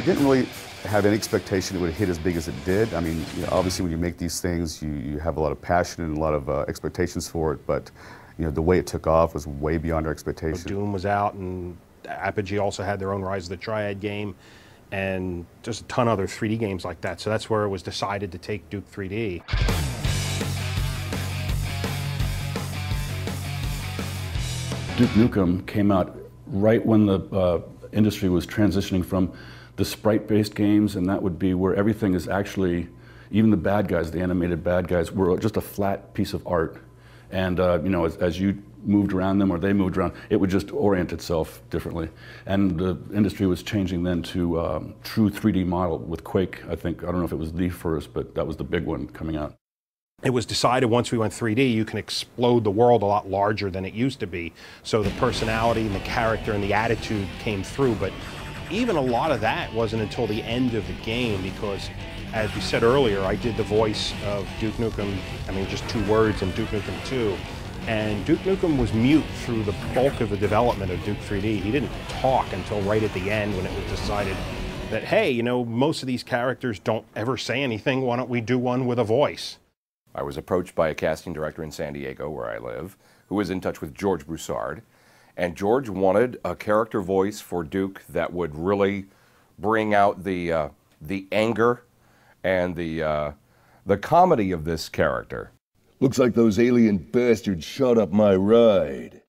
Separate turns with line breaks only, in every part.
didn't really have any expectation it would hit as big as it did. I mean, obviously when you make these things, you have a lot of passion and a lot of expectations for it, but the way it took off was way beyond our expectations.
Doom was out, and Apogee also had their own Rise of the Triad game, and just a ton of other 3D games like that. So that's where it was decided to take Duke 3D.
Duke Nukem came out right when the industry was transitioning from the sprite-based games, and that would be where everything is actually, even the bad guys, the animated bad guys, were just a flat piece of art. And as you moved around them or they moved around, it would just orient itself differently. And the industry was changing then to true 3D model with Quake, I think. I don't know if it was the first, but that was the big one coming out.
It was decided once we went 3D, you can explode the world a lot larger than it used to be. So the personality and the character and the attitude came through. But even a lot of that wasn't until the end of the game, because as we said earlier, I did the voice of Duke Nukem, just 2 words in Duke Nukem 2. And Duke Nukem was mute through the bulk of the development of Duke 3D. He didn't talk until right at the end when it was decided that, hey, most of these characters don't ever say anything, why don't we do one with a voice?
I was approached by a casting director in San Diego, where I live, who was in touch with George Broussard. And George wanted a character voice for Duke that would really bring out the anger and the comedy of this character.
Looks like those alien bastards shot up my ride.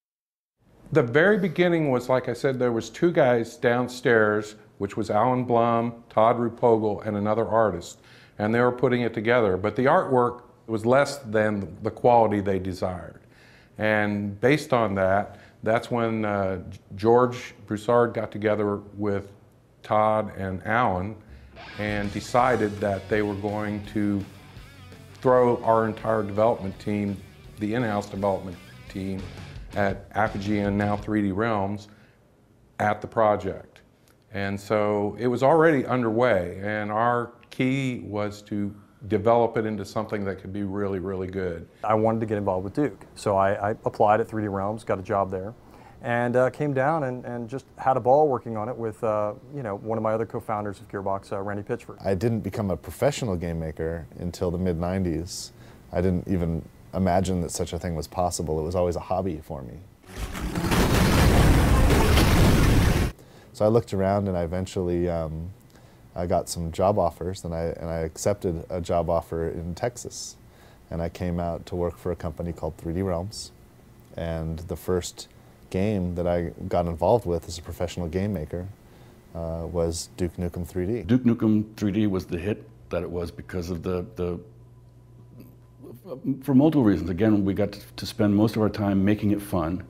The very beginning was, like I said, there was 2 guys downstairs, which was Alan Blum, Todd Rupogel, and another artist. And they were putting it together. But the artwork was less than the quality they desired. And based on that, that's when George Broussard got together with Todd and Alan and decided that they were going to throw our entire development team, the in-house development team at Apogee and now 3D Realms, at the project. And so it was already underway, and our key was to develop it into something that could be really, really good.
I wanted to get involved with Duke, so I applied at 3D Realms, got a job there, and came down and just had a ball working on it with one of my other co-founders of Gearbox, Randy Pitchford.
I didn't become a professional game maker until the mid-90s. I didn't even imagine that such a thing was possible. It was always a hobby for me. So I looked around and I eventually I got some job offers, and I accepted a job offer in Texas. And I came out to work for a company called 3D Realms. And the first game that I got involved with as a professional game maker was Duke Nukem 3D.
Duke Nukem 3D was the hit that it was because of for multiple reasons. Again, we got to spend most of our time making it fun.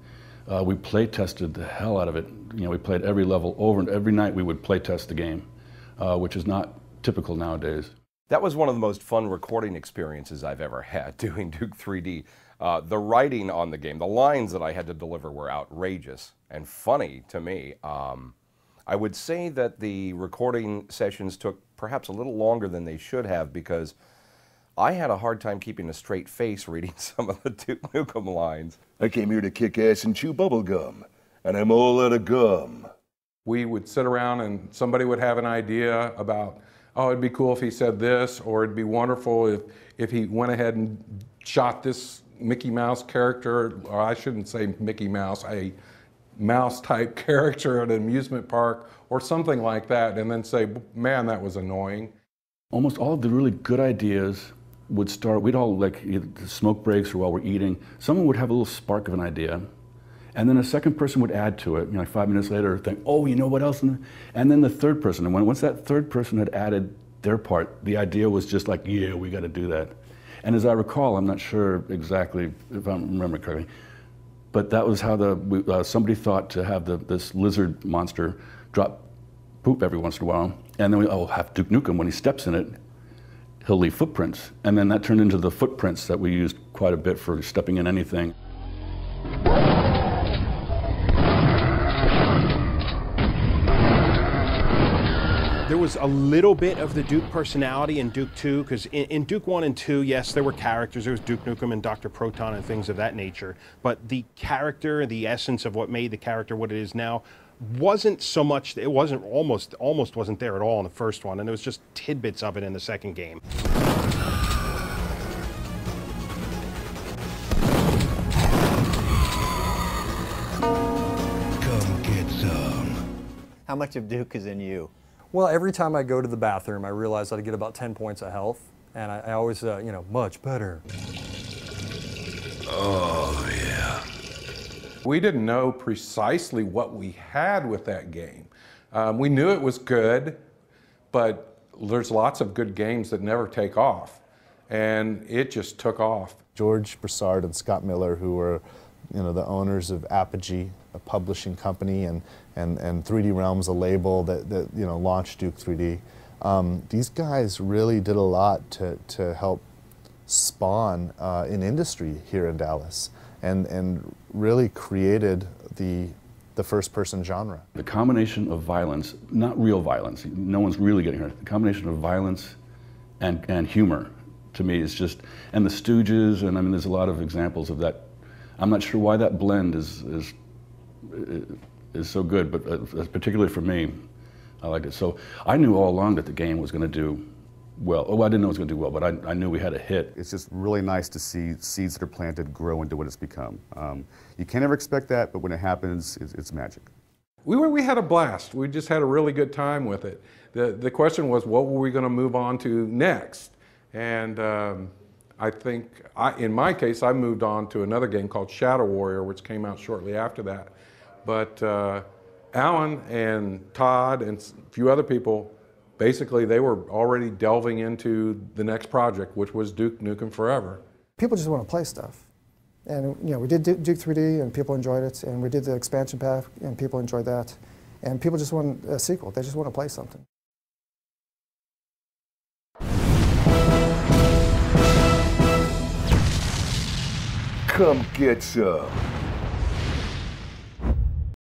We play tested the hell out of it. We played every level over, and every night we would play test the game. Which is not typical nowadays.
That was one of the most fun recording experiences I've ever had, doing Duke 3D. The writing on the game, the lines that I had to deliver were outrageous and funny to me. I would say that the recording sessions took perhaps a little longer than they should have, because I had a hard time keeping a straight face reading some of the Duke Nukem lines.
I came here to kick ass and chew bubble gum, and I'm all out of gum.
We would sit around and somebody would have an idea about, oh, it'd be cool if he said this, or it'd be wonderful if he went ahead and shot this Mickey Mouse character, or I shouldn't say Mickey Mouse, a mouse-type character at an amusement park, or something like that, and then say, man, that was annoying.
Almost all of the really good ideas would start, we'd all, like, either smoke breaks or while we're eating, someone would have a little spark of an idea. And then a second person would add to it, like 5 minutes later, think, oh, you know what else? And then the third person, and once that third person had added their part, the idea was just like, yeah, we got to do that. And as I recall, I'm not sure exactly if I remember correctly, but that was how somebody thought to have this lizard monster drop poop every once in a while, and then we have Duke Nukem, when he steps in it, he'll leave footprints. And then that turned into the footprints that we used quite a bit for stepping in anything.
There was a little bit of the Duke personality in Duke 2, because in Duke 1 and 2, yes, there were characters. There was Duke Nukem and Dr. Proton and things of that nature. But the character, the essence of what made the character what it is now, wasn't so much, it wasn't almost wasn't there at all in the first one, and there was just tidbits of it in the second game.
Come get some.
How much of Duke is in you?
Well, every time I go to the bathroom, I realize that I get about 10 points of health, and I always, you know, much better.
Oh, yeah.
We didn't know precisely what we had with that game. We knew it was good, but there's lots of good games that never take off, and it just took off.
George Broussard and Scott Miller, who were, you know, the owners of Apogee, a publishing company, and 3D Realms, a label that you know, launched Duke 3D. These guys really did a lot to help spawn an industry here in Dallas, and really created the first-person genre.
The combination of violence, not real violence, no one's really getting hurt, the combination of violence and humor, to me, is just, and the Stooges, and I mean, there's a lot of examples of that. I'm not sure why that blend is so good, but particularly for me, I liked it. So I knew all along that the game was going to do well. Oh, I didn't know it was going to do well, but I knew we had a hit.
It's just really nice to see seeds that are planted grow into what it's become. You can't ever expect that, but when it happens, it's magic.
We had a blast. We just had a really good time with it. The question was, what were we going to move on to next? And I think, in my case, I moved on to another game called Shadow Warrior, which came out shortly after that. But Alan and Todd and a few other people, basically they were already delving into the next project, which was Duke Nukem Forever.
People just want to play stuff. And you know, we did Duke 3D and people enjoyed it, and we did the expansion pack and people enjoyed that. And people just want a sequel, they just want to play something.
Come get some.